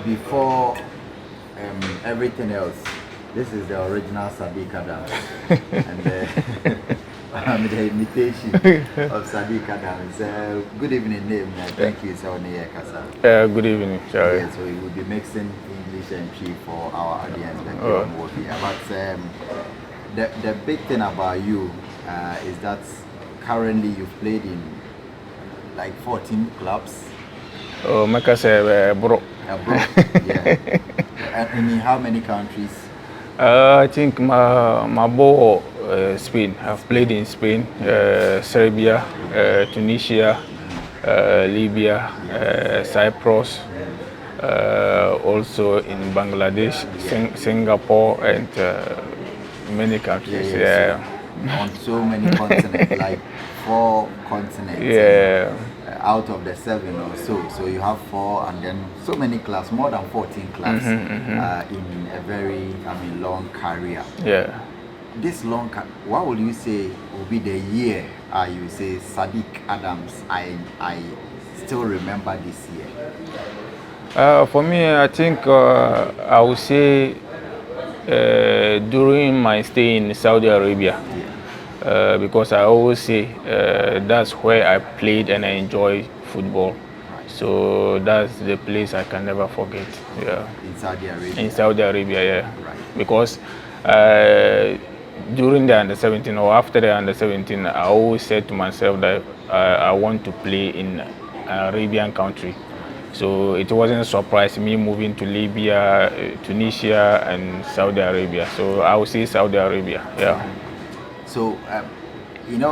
before everything else, this is the original Saddick Adams, and the imitation of Saddick Adams. Good evening, name. Thank you, so good evening. Sorry. Yeah, so we will be mixing English and Chi for our audience. But the big thing about you is that currently you've played in like 14 clubs. Oh, Makase, bro. Yeah. And in how many countries? I think my ball Spain. I've played in Spain, Serbia, Tunisia, Libya, Cyprus, also in Bangladesh, Singapore, and many countries. Yeah. On so many continents, like 4 continents. Yeah. Out of the 7 or so. So you have 4 and then so many clubs, more than 14 clubs in a very, long career. Yeah. This long, what would you say will be the year you say Saddick Adams, I still remember this year? For me, I think I would say during my stay in Saudi Arabia. Yeah. Because I always say that's where I played and I enjoy football. Right. So that's the place I can never forget. Yeah. In Saudi Arabia. In Saudi Arabia, yeah. Right. Because during the under-17 or after the under-17, I always said to myself that I want to play in an Arabian country. So it wasn't a surprise me moving to Libya, Tunisia, and Saudi Arabia. So I would say Saudi Arabia, yeah. So,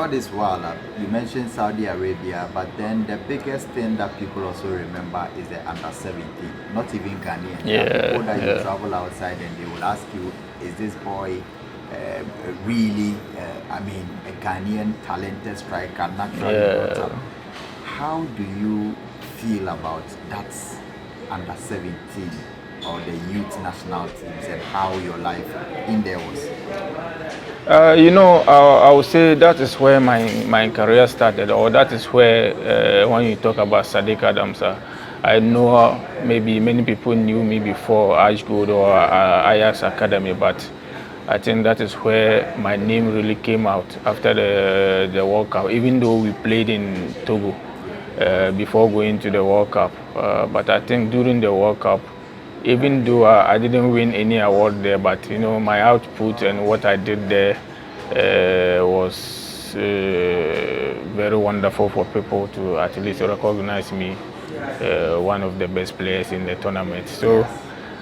this while you mentioned Saudi Arabia, but then the biggest thing that people also remember is the under-17, not even Ghanaian. Yeah, people that you travel outside and they will ask you, is this boy really, a Ghanaian talented striker, naturally brought up? How do you feel about that under-17 or the youth national teams and how your life in there was? I would say that is where my career started, or that is where when you talk about Saddick Adams, I know maybe many people knew me before Ashgood or Ajax Academy, but I think that is where my name really came out after the World Cup, even though we played in Togo before going to the World Cup. But I think during the World Cup, even though I didn't win any award there, but my output and what I did there was very wonderful for people to at least recognize me one of the best players in the tournament. So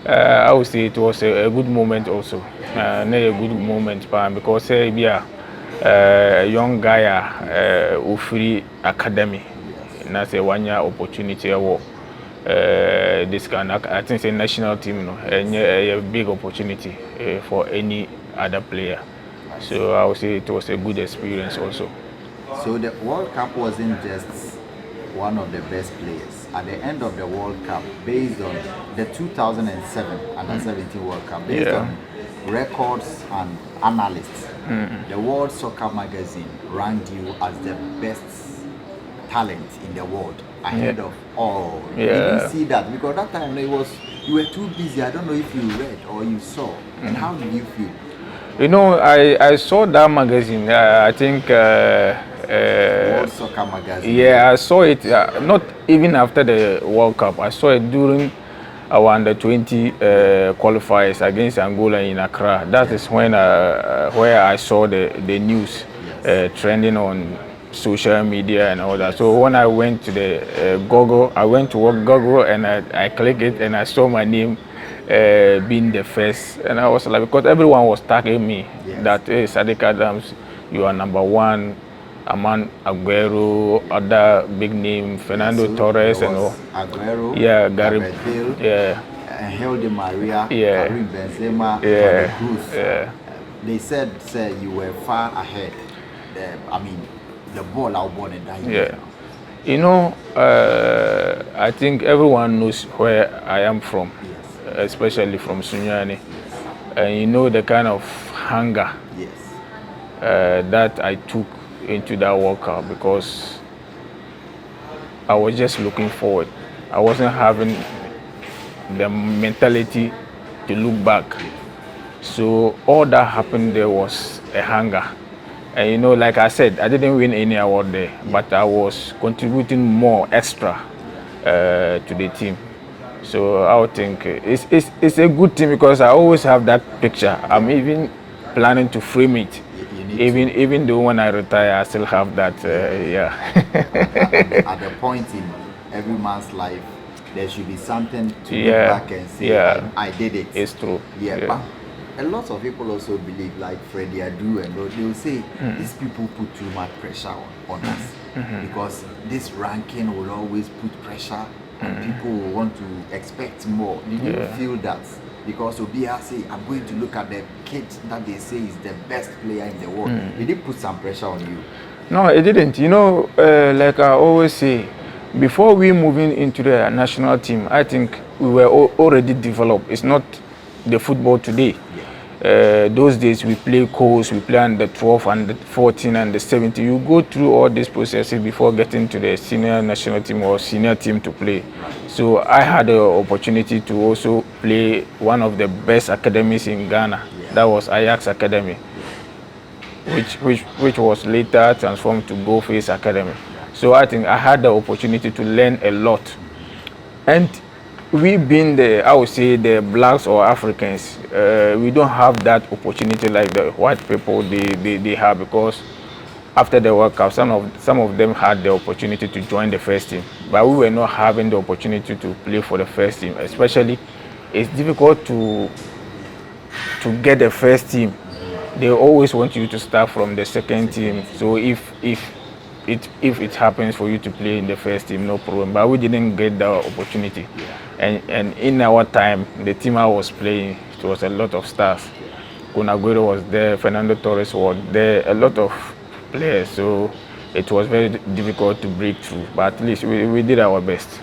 I would say it was a good moment also. Not a good moment, because a young guy who free academy, and that's a 1-year opportunity. This kind of, I think it's a national team, a big opportunity for any other player. So I would say it was a good experience also. So the World Cup wasn't just one of the best players. At the end of the World Cup, based on the 2007 Under-17 World Cup, based on records and analysts, the World Soccer Magazine ranked you as the best talent in the world, ahead of all. Did you see that? Because that time you were too busy. I don't know if you read or you saw. And how did you feel? I saw that magazine. I think World Soccer Magazine. Yeah, I saw it. Not even after the World Cup. I saw it during our under-20 qualifiers against Angola in Accra. That is when where I saw the news trending on social media and all that. So when I went to the Google, I went to Google and I clicked it and I saw my name being the first, and I was like, because everyone was tagging me that, hey, Saddick Adams, you are #1 among Aguero, other big name, Fernando Torres and all. Aguero, Gareth Bale, Angel Di Maria, Karim Benzema, They said you were far ahead. The ball out born and that. I think everyone knows where I am from, especially from Sunyani, and the kind of hunger that I took into that World Cup, because I was just looking forward. I wasn't having the mentality to look back. So all that happened there was a hunger. And you know, like I said, I didn't win any award there, but I was contributing more extra to the team. So I would think it's a good thing because I always have that picture. I'm even planning to frame it. Even though when I retire, I still have that. Yeah. At the point in every man's life, there should be something to look back and say, I did it. It's true. Yeah. But a lot of people also believe, like Freddie Adu, and they will say these people put too much pressure on us because this ranking will always put pressure and people will want to expect more. Did you feel that? Because Obia say, I'm going to look at the kid that they say is the best player in the world. Did it put some pressure on you? No, it didn't. You know, like I always say, before we moving into the national team, I think we were already developed. It's not the football today. Those days we play course, we play under 12, under 14, and the 17. You go through all these processes before getting to the senior national team or senior team to play. So I had the opportunity to also play one of the best academies in Ghana. That was Ajax Academy, which was later transformed to Goldface Academy. So I think I had the opportunity to learn a lot. And we being the, I would say, the blacks or Africans, we don't have that opportunity like the white people they have, because after the World Cup, some of them had the opportunity to join the first team, but we were not having the opportunity to play for the first team. Especially, it's difficult to get the first team. They always want you to start from the second team. So if it happens for you to play in the first team, no problem. But we didn't get the opportunity. And in our time, the team I was playing, it was a lot of stars. Kunagüero was there, Fernando Torres was there, a lot of players. So it was very difficult to break through. But at least we did our best.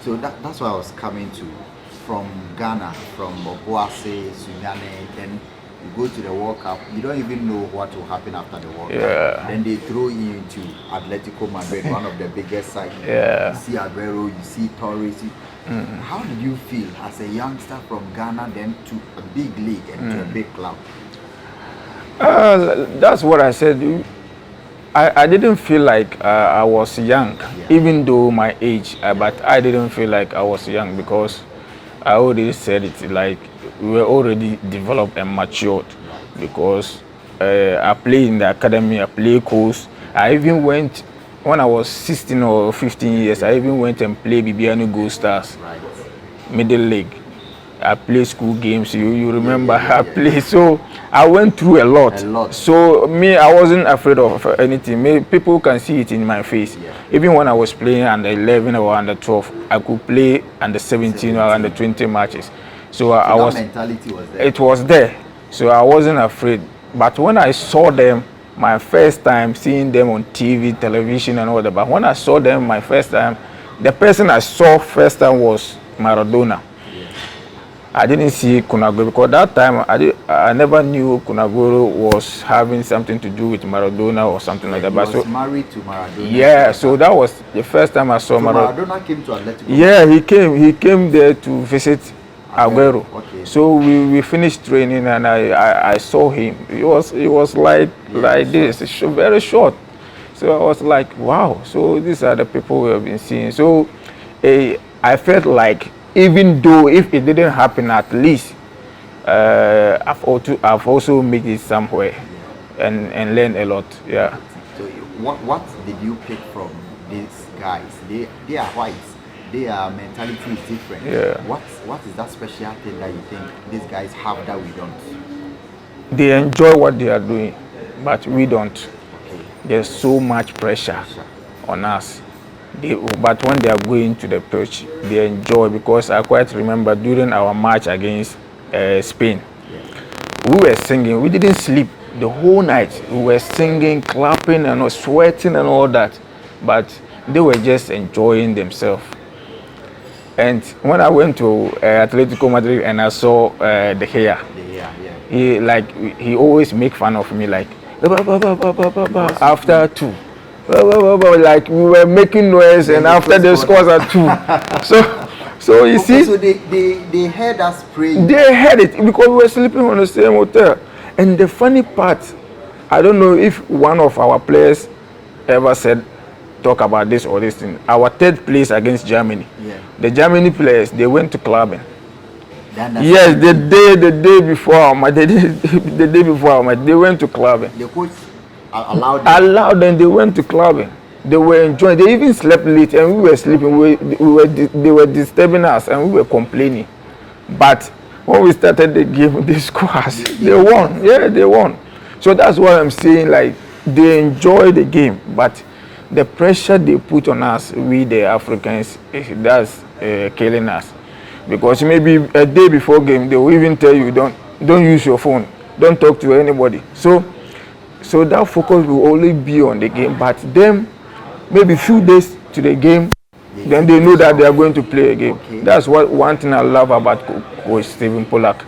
So that's why I was coming to. From Ghana, from Obuasi, Sunyane, then you go to the World Cup, you don't even know what will happen after the World Cup. Then they throw you into Atletico Madrid, one of the biggest sides. You see Aguero, you see Torres. How did you feel as a youngster from Ghana, then to a big league and to a big club? That's what I said. I didn't feel like I was young, even though my age, but I didn't feel like I was young because I already said it, like we were already developed and matured, because I played in the academy, I played course. I even went, when I was 16 or 15 years, I even went and played Bibiani Gold Stars, middle league. I played school games, you remember, I played, so I went through a lot. So me, I wasn't afraid of anything. People can see it in my face. Even when I was playing under 11 or under 12, I could play under 17 or under 20 matches. So I was, mentality was there. It was there, so I wasn't afraid. But when I saw them, my first time seeing them on TV, television and all that, but when I saw them my first time, the person I saw first time was Maradona. I didn't see Kunagüero because that time I never knew Kunagüero was having something to do with Maradona or something like that. He was married to Maradona. Yeah, so that was the first time I saw Maradona. Maradona came to Atletico. Yeah, he came there to visit Aguero. Okay. So we finished training and I saw him. He was like this, very short. So I was like, wow. So these are the people we have been seeing. So I felt like, even though if it didn't happen, at least I've also made it somewhere and learned a lot. Yeah. So what did you pick from these guys? They are whites. Their mentality is different. Yeah. What is that special thing that you think these guys have that we don't? They enjoy what they are doing, but we don't. Okay. There's so much pressure on us. But when they are going to the pitch, they enjoy, because I quite remember during our match against Spain, we were singing. We didn't sleep the whole night. We were singing, clapping, and sweating and all that. But they were just enjoying themselves. And when I went to Atletico Madrid and I saw the hair, he always make fun of me, like after two. Like we were making noise, and after the scores are two. So you see, so they heard us praying. they heard it because we were sleeping on the same hotel. And the funny part, I don't know if one of our players ever said, talk about this or this thing. Our third place against Germany. Yeah. The Germany players, they went to clubbing. Yes, The day before our match, the day before our match, they went to clubbing. The coach allowed them. They went to clubbing. They were enjoying. They even slept late, and we were sleeping. They were disturbing us, and we were complaining. But when we started the game, they scored. They won. Yeah, they won. So that's what I'm saying. Like, they enjoy the game, but the pressure they put on us, we the Africans, that's killing us. Because maybe a day before game, they will even tell you, don't use your phone, don't talk to anybody. So that focus will only be on the game. But then, maybe few days to the game, then they know that they are going to play a game. Okay. That's one thing I love about Coach Stephen Pollack,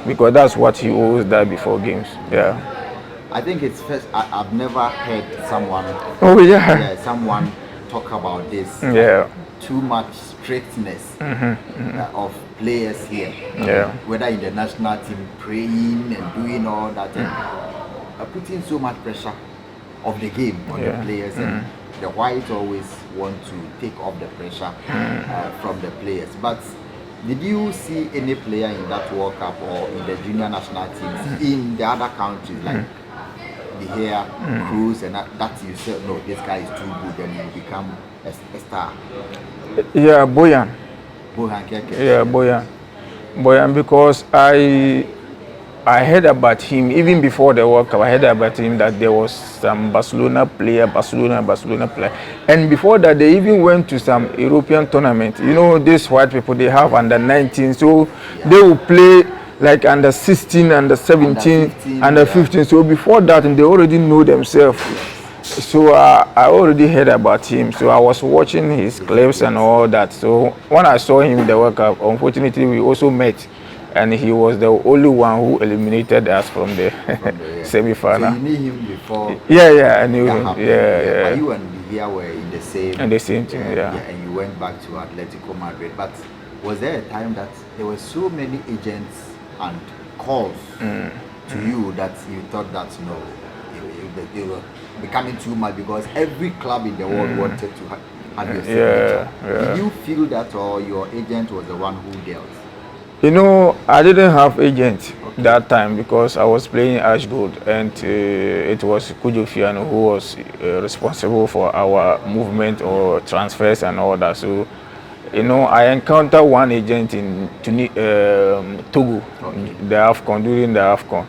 because that's what he always does before games. Yeah. I think it's first. I've never heard someone. Oh yeah. Yeah, someone talk about this. Yeah. Too much strictness of players here. Yeah. Whether in the national team, praying and doing all that, and putting so much pressure of the game on the players, and the whites always want to take off the pressure from the players. But did you see any player in that World Cup or in the junior national teams in the other countries, like the here, Cruz, and that you said, no, this guy is too good, and you become a star? Yeah, Boyan. Yeah, Boyan, because I heard about him even before the World Cup. I heard about him that there was some Barcelona player, and before that they even went to some European tournament. You know, these white people, they have under 19, so they will play like under 16, under 17, under 15. So before that, and they already know themselves. So I already heard about him. So I was watching his clips and all that. So when I saw him in the World Cup, unfortunately we also met, and he was the only one who eliminated us from the semi-final. So you knew him before? Yeah, I knew him. Yeah. You and Vivia were in the same. And the same team, yeah. And you went back to Atletico Madrid. But was there a time that there were so many agents and calls to you that you thought that they were becoming too much, because every club in the world wanted to have your signature? Did you feel that, or your agent was the one who dealt? You know, I didn't have agent that time because I was playing Ashgold, and it was Kujo Fiano who was responsible for our movement or transfers and all that. So, you know, I encountered one agent in Togo, the AFCON, during the AFCON.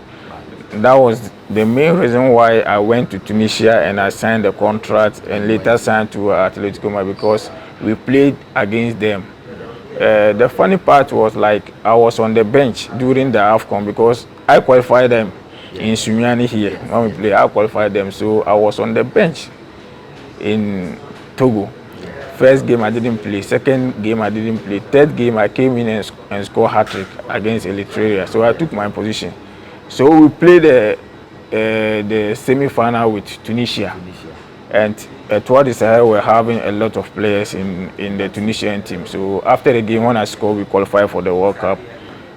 That was the main reason why I went to Tunisia and I signed the contract and later signed to Atletico Madrid, because we played against them. The funny part was, like, I was on the bench during the AFCON because I qualified them in Sumiani here. When we play, I qualified them, so I was on the bench in Togo. First game I didn't play, second game I didn't play, third game I came in and scored hat-trick against Eritrea, so I took my position. So we played the semi-final with Tunisia. And toward the Sahel, we're having a lot of players in the Tunisian team. So after the game, when I scored, we qualified for the World Cup.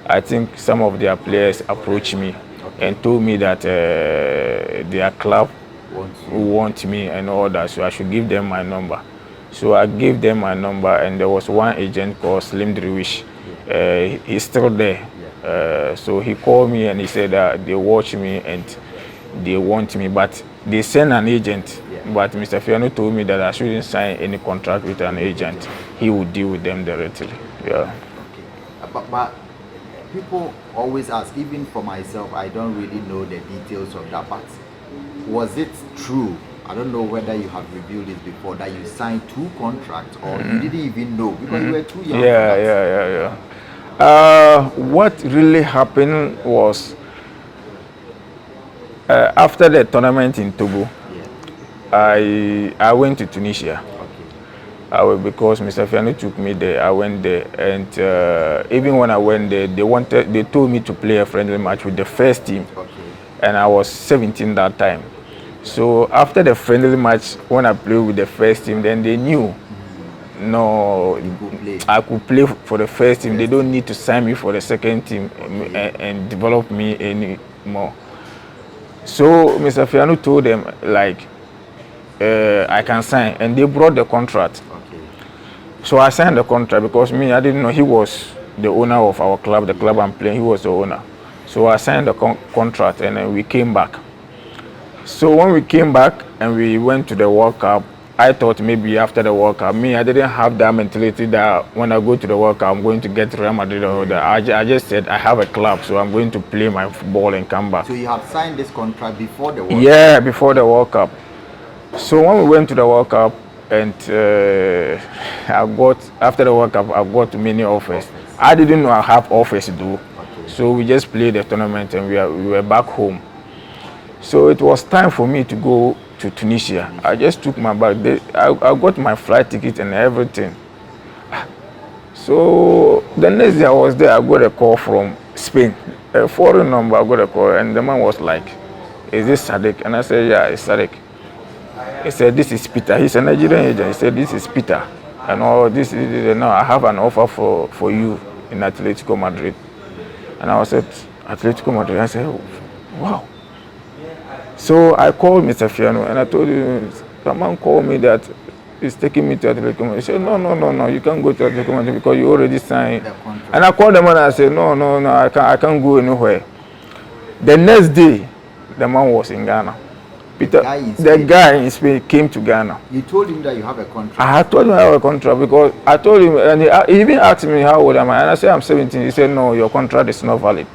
I think some of their players approached me and told me that their club want me and all that, so I should give them my number. So I gave them my number, and there was one agent called Slim Driwish. He's still there. So he called me and he said that they watch me and they want me, but they send an agent. But Mr. Fiano told me that I shouldn't sign any contract with an agent. He would deal with them directly. Yeah. Okay. But people always ask, even for myself, I don't really know the details of that, but was it true? I don't know whether you have revealed this before, that you signed 2 contracts, or you didn't even know because you were too young. Yeah. What really happened was, after the tournament in Togo, I went to Tunisia. Because Mr. Fiano took me there. I went there, and even when I went there, they told me to play a friendly match with the first team, and I was 17 that time. So after the friendly match, when I played with the first team, then they knew no, You could play. I could play for the first team. They don't need to sign me for the second team and develop me anymore. So Mr. Fiano told them like I can sign, and they brought the contract. Okay. So I signed the contract because me, I didn't know he was the owner of our club, the club I'm playing. He was the owner. So I signed the contract, and then we came back. So when we came back and we went to the World Cup, I thought maybe after the World Cup, I didn't have that mentality that when I go to the World Cup, I'm going to get Real Madrid or that. I just said I have a club, so I'm going to play my football and come back. So you have signed this contract before the World Cup? Yeah, before the World Cup. So when we went to the World Cup, and after the World Cup, I got many offers. I didn't know I have offers though. Okay. So we just played the tournament and we were back home. So it was time for me to go to Tunisia. I just took my bag. I got my flight ticket and everything. So the next day I was there, I got a call from Spain, a foreign number. I got a call, and the man was like, "Is this Saddick?" And I said, "Yeah, it's Saddick." He said, "This is Peter." He's a Nigerian agent. He said, "This is Peter." And all this, no, I have an offer for you in Atletico Madrid. And I said, Atletico Madrid. I said, wow. So I called Mr. Fiano and I told him, the man called me that he's taking me to Atletico Madrid. He said, no, you can't go to Atletico Madrid because you already signed. And I called the man and I said, no, I can't go anywhere. The next day, the man was in Ghana. Peter, the guy in Spain came to Ghana. You told him that you have a contract? I had told him I have a contract because I told him, and he even asked me how old am I, and I said I'm 17. He said, no, your contract is not valid.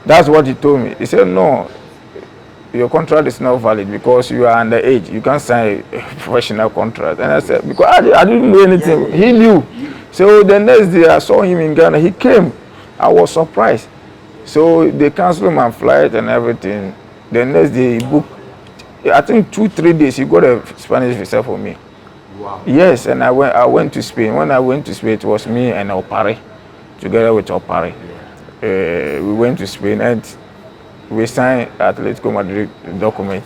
That's what he told me. He said, no, your contract is not valid because you are underage. You can't sign a professional contract. And I said, because I didn't know anything. Yeah. He knew. So the next day I saw him in Ghana. He came. I was surprised. So they canceled my flight and everything. The next day he booked, I think 2-3 days, he got a Spanish visa for me. Wow. Yes, and I went to Spain. When I went to Spain, it was me and Opare, together with Opare. Yeah. We went to Spain and we signed Atletico Madrid document.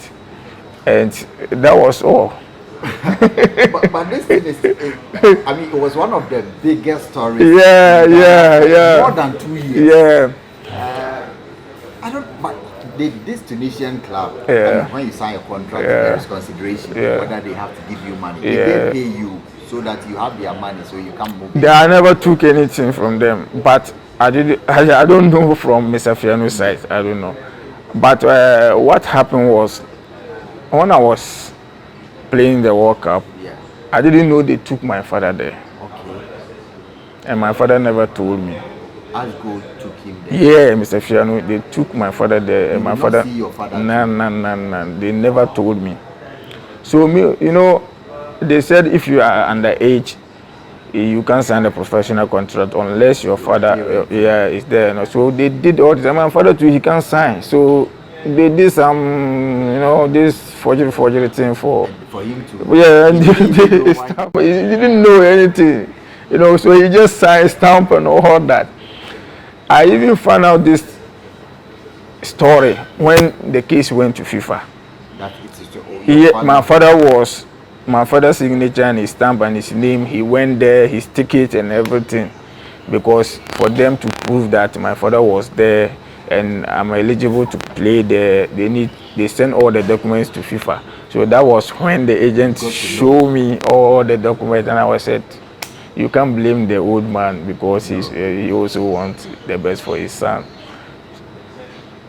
And that was all. but this thing is, I mean, it was one of the biggest stories. Yeah. More than 2 years. Yeah. But this Tunisian club, when you sign a contract, there is consideration whether they have to give you money. They pay you so that you have their money, so you can move. I never took anything from them, but I don't know from Mr. Fiano's side. I don't know. But what happened was, when I was playing the World Cup, I didn't know they took my father there. Okay. And my father never told me. Asgo took him there. Yeah, Mr. Fiano, they took my father there. And my father. See your father? No. They never told me. So they said if you are underage, you can't sign a professional contract unless your father, is there. So they did all this. My father too, he can't sign. So they did some, this forgery thing for him to. Yeah, and he didn't know anything, So he just signed, stamp, and all that. I even found out this story when the case went to FIFA. My father's signature and his stamp and his name. He went there, his ticket and everything, because for them to prove that my father was there and I'm eligible to play there, they send all the documents to FIFA. So that was when the agent showed me all the documents, and I said, you can't blame the old man because he also wants the best for his son.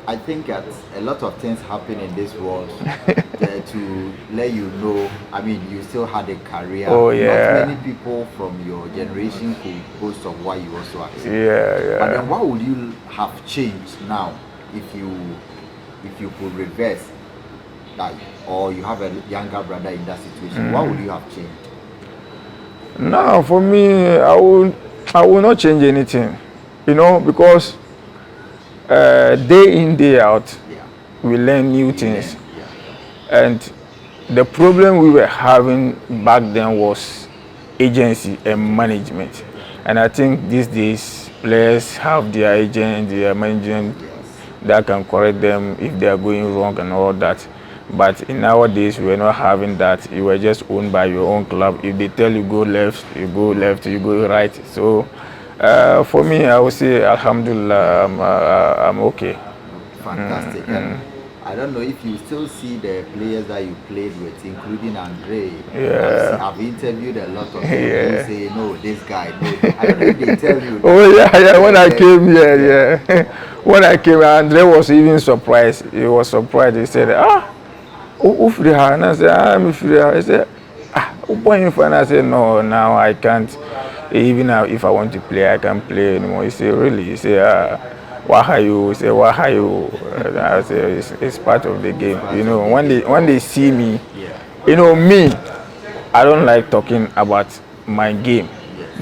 I think that a lot of things happen in this world to let you know. I mean, you still had a career. Oh yeah. Not many people from your generation could boast of what you also achieved. Yeah. But then, what would you have changed now if you could reverse that, or you have a younger brother in that situation? What would you have changed? No, for me, I will not change anything, because day in, day out, we learn new things. And the problem we were having back then was agency and management. And I think these days, players have their agent, their management that can correct them if they are going wrong and all that. But in nowadays, we're not having that. You were just owned by your own club. If they tell you go left, you go left. You go right. So, for me, I would say, Alhamdulillah, I'm okay. Fantastic. And I don't know if you still see the players that you played with, including Andre. Yeah. I've interviewed a lot of people who say, no, this guy, no. I don't know if they tell you. Oh yeah. When I came here, yeah. When I came, Andre was even surprised. He was surprised. He said, who free her? And I said, I'm free her. He said, who point for? And I said, no, now I can't. Even if I want to play, I can't play anymore. He said, really? He said, why are you? He said, why are you? I said, it's part of the game. You know, when they see me, you know me, I don't like talking about my game.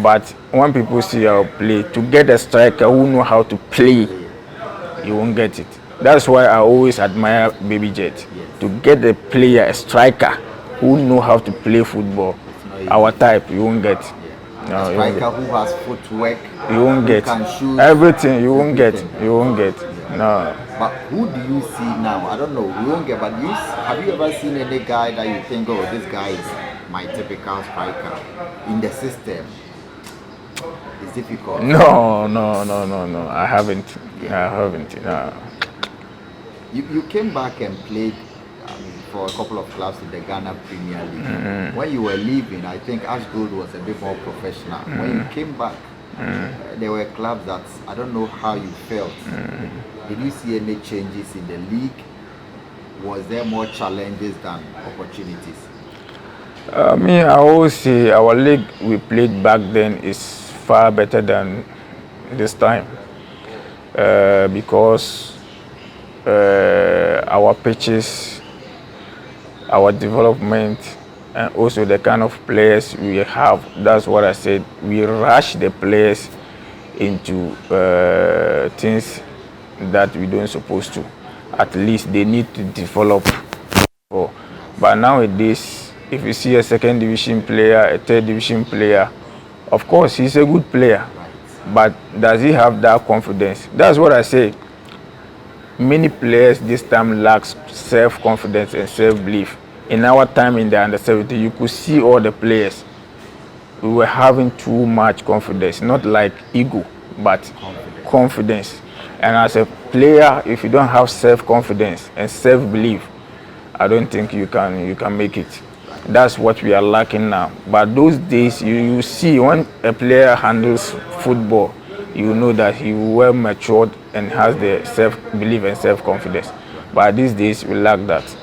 But when people see how play, to get a striker who know how to play, you won't get it. That's why I always admire Baby Jet. To get a player, a striker who know how to play football, our type, you won't get. No, a striker who has footwork, you won't get. Can shoot Everything, you won't get. You won't get. No. But who do you see now? I don't know. You won't get. But have you ever seen any guy that you think, oh, this guy is my typical striker in the system? It's difficult. No. I haven't. I haven't. No. You came back and played for a couple of clubs in the Ghana Premier League. When you were leaving, I think Ashgold was a bit more professional. When you came back, there were clubs that I don't know how you felt. Did you see any changes in the league? Was there more challenges than opportunities? I always say our league we played back then is far better than this time because our pitches, our development, and also the kind of players we have. That's what I said. We rush the players into things that we don't supposed to. At least they need to develop. But nowadays, if you see a second division player, a third division player, of course he's a good player, but does he have that confidence? That's what I say. Many players this time lack self-confidence and self-belief. In our time in the under-17, you could see all the players. We were having too much confidence, not like ego, but confidence. And as a player, if you don't have self-confidence and self-belief, I don't think you can make it. That's what we are lacking now. But those days, you see when a player handles football, you know that he well matured and has the self-belief and self-confidence. But these days, we lack that.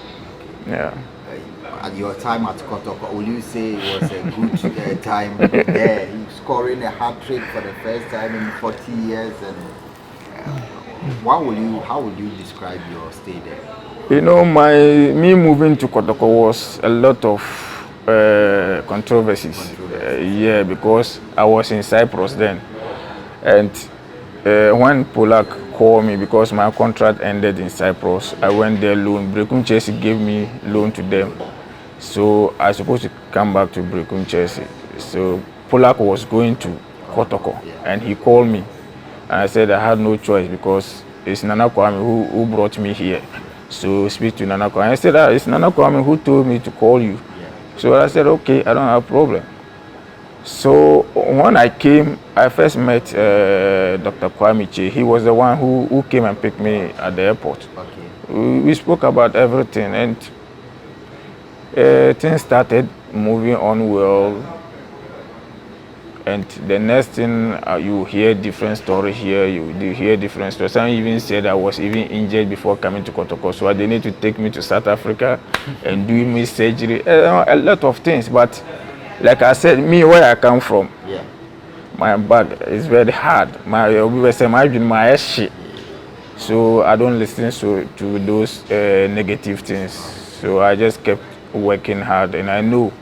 Yeah. At your time at Kotoko, will you say it was a good time there? Scoring a hat-trick for the first time in 40 years, and how would you describe your stay there? You know, me moving to Kotoko was a lot of controversies. Yeah, because I was in Cyprus then, and when Polak called me because my contract ended in Cyprus, I went there loan. Brecum Chelsea gave me loan to them. So I was supposed to come back to Brecum Chelsea. So Polak was going to Kotoko, and he called me. And I said I had no choice because it's Nana Kwame who brought me here. So speak to Nana Kwame. I said, it's Nana Kwame who told me to call you. So I said, okay, I don't have a problem. So when I came, I first met Dr. Kwame Che. He was the one who came and picked me at the airport. Okay. We spoke about everything, and things started moving on well. And the next thing, you hear different story here, you hear different stories. Some even said I was even injured before coming to Kotoko, so they need to take me to South Africa and do me surgery, a lot of things. But like I said, me, where I come from, my back is very hard. My shit. So I don't listen to those negative things. So I just kept working hard, and I know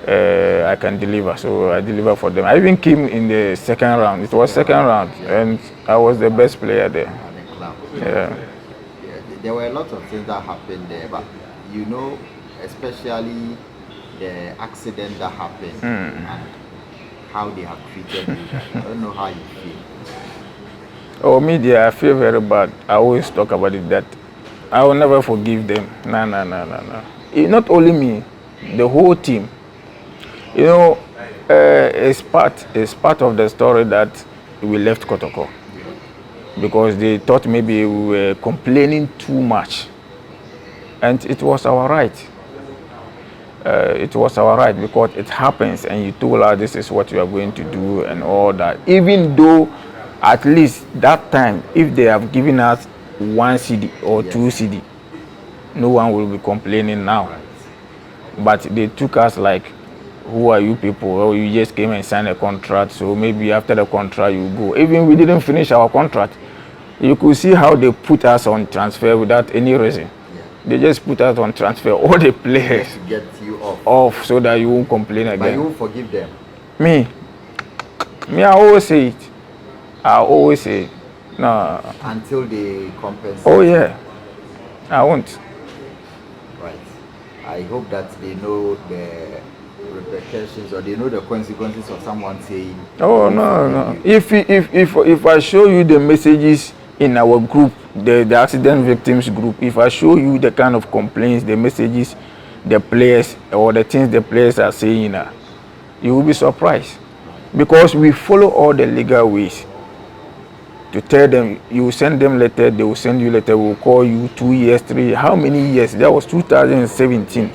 I can deliver, so I deliver for them. I even came in the second round. It was second round, and I was the best player there. Yeah. There were a lot of things that happened there, but you know, especially the accident that happened and how they have treated you. I don't know how you feel. Oh, media, I feel very bad. I always talk about it that I will never forgive them. No. Not only me, the whole team. You know, it's part of the story that we left Kotoko because they thought maybe we were complaining too much, and it was our right. It was our right because it happens, and you told us this is what you are going to do and all that. Even though, at least that time, if they have given us 1 CD or 2 CD, no one will be complaining now. But they took us like, who are you people? Oh, you just came and signed a contract, so maybe after the contract you go. Even we didn't finish our contract. You could see how they put us on transfer without any reason. They just put us on transfer, all the players. To get you off so that you won't complain again. But you won't forgive them? Me, I always say it. I always say, no. Until they compensate? Oh, yeah. I won't. Right. I hope that they know the repercussions or they know the consequences of someone saying. Oh, no. If I show you the messages in our group, the accident victims group, if I show you the kind of complaints, the messages, the players, or the things the players are saying, you will be surprised. Because we follow all the legal ways. To tell them, you send them letter, they will send you letter, we will call you 2 years, 3 years. How many years? That was 2017.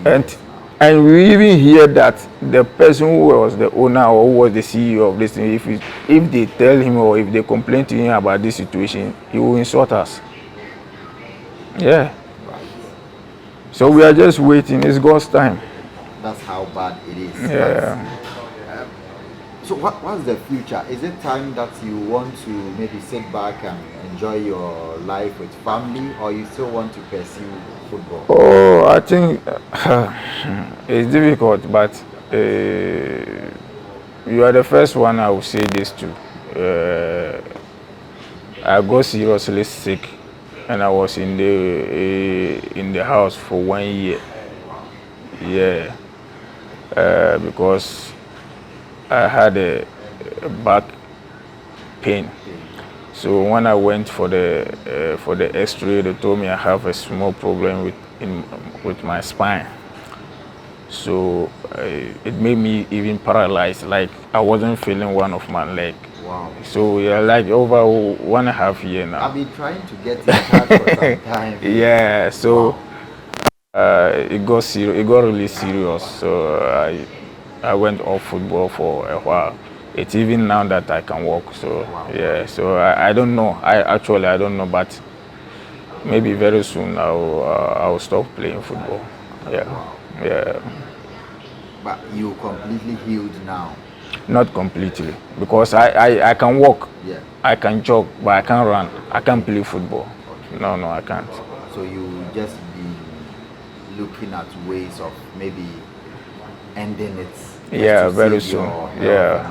And we even hear that the person who was the owner or who was the CEO of this thing, if they tell him or if they complain to him about this situation, he will insult us. Yeah. So we are just waiting. It's God's time. That's how bad it is. Yeah. So what's the future? Is it time that you want to maybe sit back and enjoy your life with family, or you still want to pursue football? Oh, I think it's difficult, but you are the first one I will say this to. I got seriously sick, and I was in the house for 1 year. Yeah, because I had a back pain. So when I went for the X-ray, they told me I have a small problem with my spine. So it made me even paralyzed. Like I wasn't feeling one of my leg. Wow. So yeah, like over 1.5 years now. I've been trying to get in touch for some time. Yeah. So it got really serious. So I went off football for a while. It's even now that I can walk. So wow. Yeah. So I don't know. I don't know, but maybe very soon I'll stop playing football. Yeah. Wow. Yeah. But you completely healed now? Not completely, because I can walk. Yeah. I can jog, but I can't run. I can't play football. Okay. No, I can't. So you just be looking at ways of maybe ending it. Yeah, very soon. Yeah.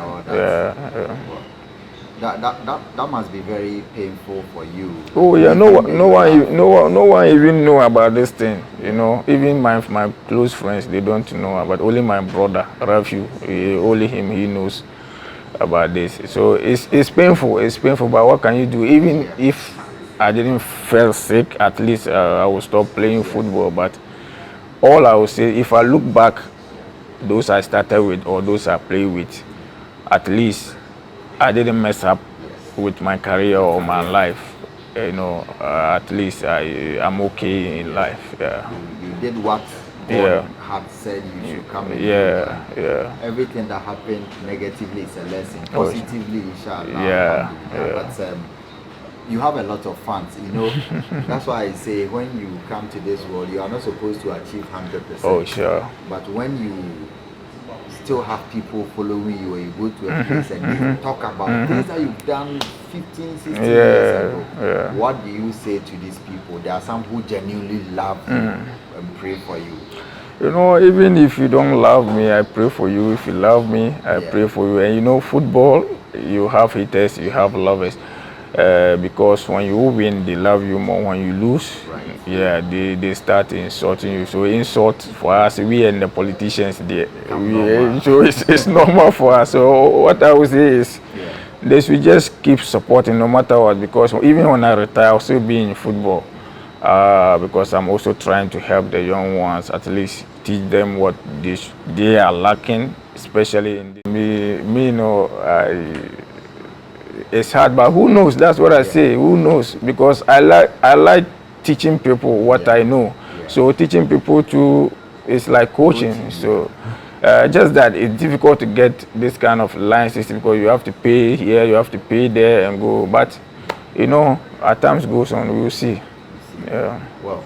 That must be very painful for you. Oh yeah, no one even know about this thing. You know, even my close friends, they don't know about. Only my brother Rafi, only him, he knows about this. So it's painful. It's painful. But what can you do? Even if I didn't feel sick, at least I will stop playing football. But all I will say, if I look back, those I started with or those I play with, at least I didn't mess up with my career or my life. You know, at least I'm okay in life. Yeah. You did what God had said you should come and do. Everything that happened negatively is a lesson. Positively, inshallah. Yeah. But you have a lot of fans, you know. That's why I say when you come to this world, you are not supposed to achieve 100%. Oh, sure. But when you still have people following you, or you go to a place and they talk about things that you've done 15, 16 years ago, what do you say to these people? There are some who genuinely love you and pray for you. You know, even if you don't love me, I pray for you. If you love me, I pray for you. And you know, football, you have haters, you have lovers. Because when you win, they love you more. When you lose, they start insulting you. So insult for us, we and the politicians, so it's normal for us. So what I would say is, they should just keep supporting no matter what, because even when I retire, I'll still be in football. Because I'm also trying to help the young ones, at least teach them what they are lacking, especially in me. You know, it's hard, but who knows? That's what I say. Who knows? Because I like teaching people what I know. So teaching people to is like coaching. So just that it's difficult to get this kind of line system because you have to pay here, you have to pay there, and go. But you know, as time goes on, we will see. Yeah. Well,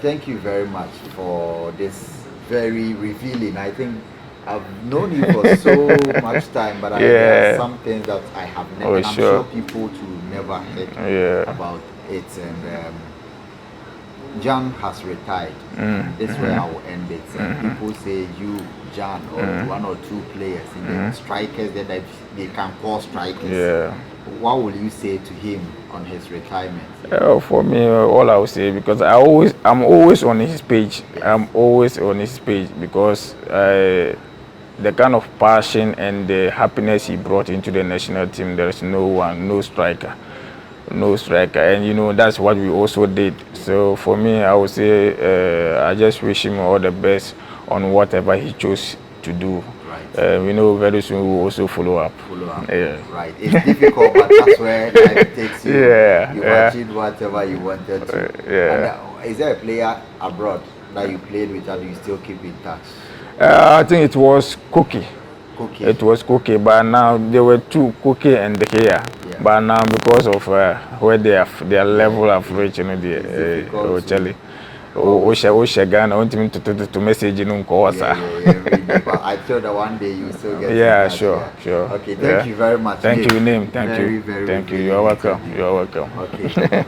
thank you very much for this very revealing. I think I've known you for so much time, but there are some things that I have never. I'm sure people to never heard about it. And Jan has retired. This is where I will end it. People say you, Jan, or one or two players in the strikers that they can call strikers. Yeah. What will you say to him on his retirement? For me, all I will say, because I'm always on his page. I'm always on his page because the kind of passion and the happiness he brought into the national team, there is no striker, and you know that's what we also did. So for me, I would say I just wish him all the best on whatever he chose to do. We know very soon we will also follow up. Yeah. Right. It's difficult, but that's where life takes you. You achieved whatever you wanted to. And, is there a player abroad that you played with and you still keep in touch? I think it was Cookie. It was Cookie, but now there were two, Cookie and the Kia. But now because of where their level of reach, you know, the Charlie. Ghana, I want him to message in but I thought that one day you still get sure. Okay, thank you very much. Thank you, Name. Thank you. Very, Thank you. You're welcome. You're welcome. Okay.